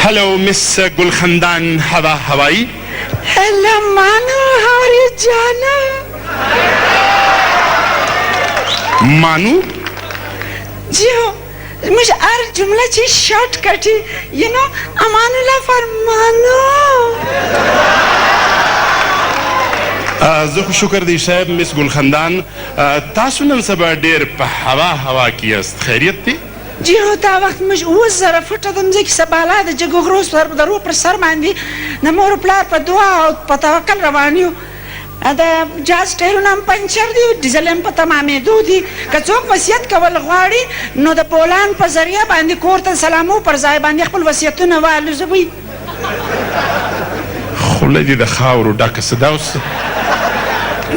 Hello, Miss Gulkhandan Hawaii. Hello, Manu. How are you, Jana? Manu? जी हो मुझे हर जुमला चीज शॉर्ट कटी you know Amanullah for Manu. زه خو شکر دی صاحب مس ګلخندان تاسو نن سبا ډېر په هوا کې یاست خیریت دی جی هو تا وخت مش 1000 فټه د مځکې سباله د جګوغرو سر درو پر سر باندې د مور پلار په دعا او په توکل روان یو دا جاز ټایرونه هم پنچر دي ډیزل هم په تمامېدو دي که څوک وصیت کول غواړي نو د پولان په ذریعه باندې کور ته سلامو پر ځای باندې خپل وصیتونه والوزوي خوله دې د خاورو ډکه څه دا اوس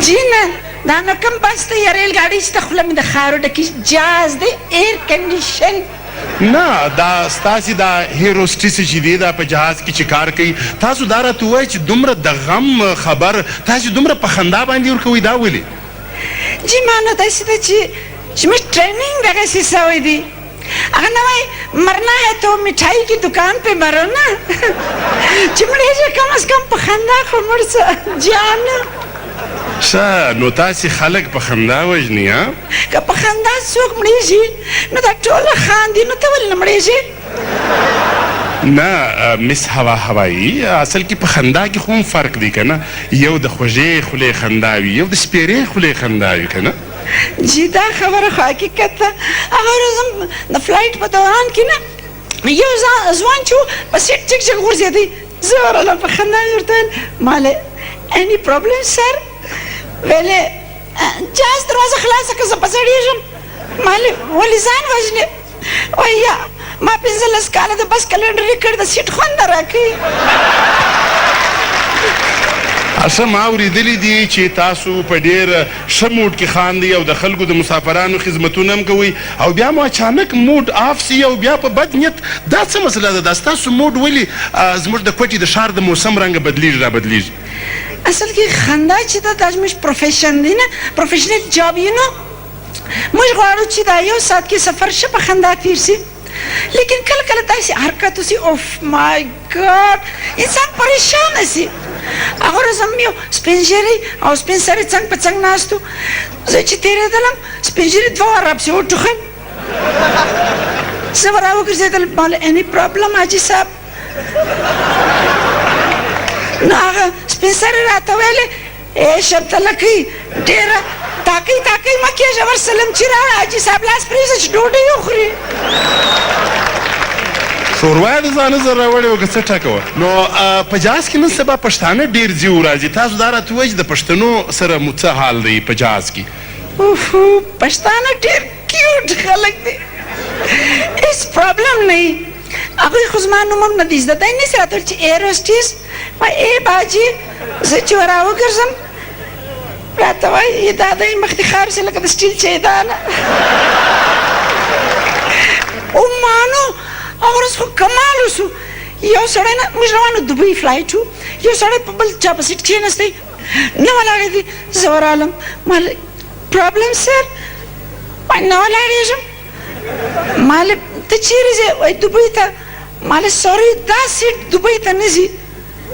جی نه دا نو کوم بس دی یا ریل ګاډي چې خوله مې د خاورو ډکې جاز دی ایر کنډیشن نه دا ستاسې دا هیروسټیس چې دی دا په جهاز کې چې کار کوي تاسو دا راته ووایئ چې دومره د غم خبر تاسې دومره په خندا باندې ورکوئ دا ولې جی ما نو داسې ده چې موږ ټریننګ دغسې سوی دی هغه نه وایي مرنا ہے تو مٹھائی کی دکان پہ مرو نا چې مړېږې کم از کم په خندا خو مړ څه جانه ښه نو تاسې خلک په خندا وژني ها که په خندا څوک مړېږي نو دا ټوله خاندي نو ته ولې نه مړېږې نه مس هوایي اصل کې په خندا کې خو هم فرق دی که نه یو د خوږې خولې خندا وي یو د سپېرې خولې خندا وي که نه جی دا خبره خو حقیقت ده هغه ورځ هم د فلایټ په دوران کې نه یو ځوان چې په سیټ چک چک غورځېدی زه ورغلم په خندا مې ورته ویل ماله any problem sir ویلې جاز دروازه خلاصه که زه پڅړېږم مالې ولې ځان وژنې وایي یا ما 15 کاله د بس کلنډري کړ د سیټ خوند نه راکوي ښه ما اورېدلي دي چې تاسو په ډېر ښه موډ کې خاندئ او د خلکو د مسافرانو خدمتونه هم کوئ او بیا مو اچانک موډ آف سي او بیا په بد نیت دا څه مسله ده دا ستاسو موډ ولې زموږ د کوټې د ښار د موسم رنګه بدلیږي را بدلیږي اصل کې خندا چې ده دا زموږ پروفیشن دی نه پروفیشنل جاب یو نو موږ غواړو چې دا یو ساعت کې سفر شه په خندا تیر سي لیکن کله کله داسې حرکت وسي اوف مای ګاډ انسان پریشانه سي هغه ورځ هم یو سپین ږیری او سپین سرې څنګ په څنګ ناست و زه چې تېرېدلم سپین ږیري دوه واره راپسې وټوخل زه به راوګرځېدل ماله any problem حاجي صاحب نو هغه سپین سرې راته ویلې ای شبتلکۍ ډېره تاکۍ مه کېږه ورسلم چې راړه حاجي صاحب لاس پرېږده چې ډوډۍ وخوري ښوروا یې د ځانه زر راوړې وه که څه ټکه وه نو په جهاز کې نن سبا پښتانه ډېر ځي وراځي تاسو دا راته ووایئ چې د پښتنو سره مو څه حال دی په جهاز کې پښتانه ډېر کیوټ خلک دی هېڅ پرابلم نه وي هغوی خو زما نوم هم نه دی زده دی نسي راته ویل چې ایروسټیس وایي ای باجي زه چې ور راوګرځم راته وایي دا دی مخ دې خار شي لکه د سټیل چیدانه او مانو هغه ورځ خو کمال وسو یو سړی نه موږ روان و دوبۍ فلایټ و یو سړی په بل چا په سیټ کښېنستی نه ولاړې دي زه ورغلم ماله پرابلم سر وایي نه ولاړېږم ماله ته چیرې ځې وایي دوبۍ ته ماله سوري دا سیټ دوبۍ ته نه ځي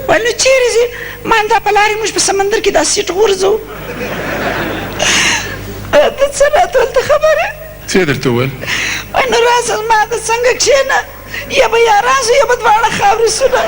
وایي نو چیرې ځې ما دا په لارې موږ په سمندر کې دا سیټ غورځو ته څه راته ولته خبره څه یې درته وویل وایي نو راځه زما د څنګه کښېنه یا به یاران سو یا به دواړه خاورې سونه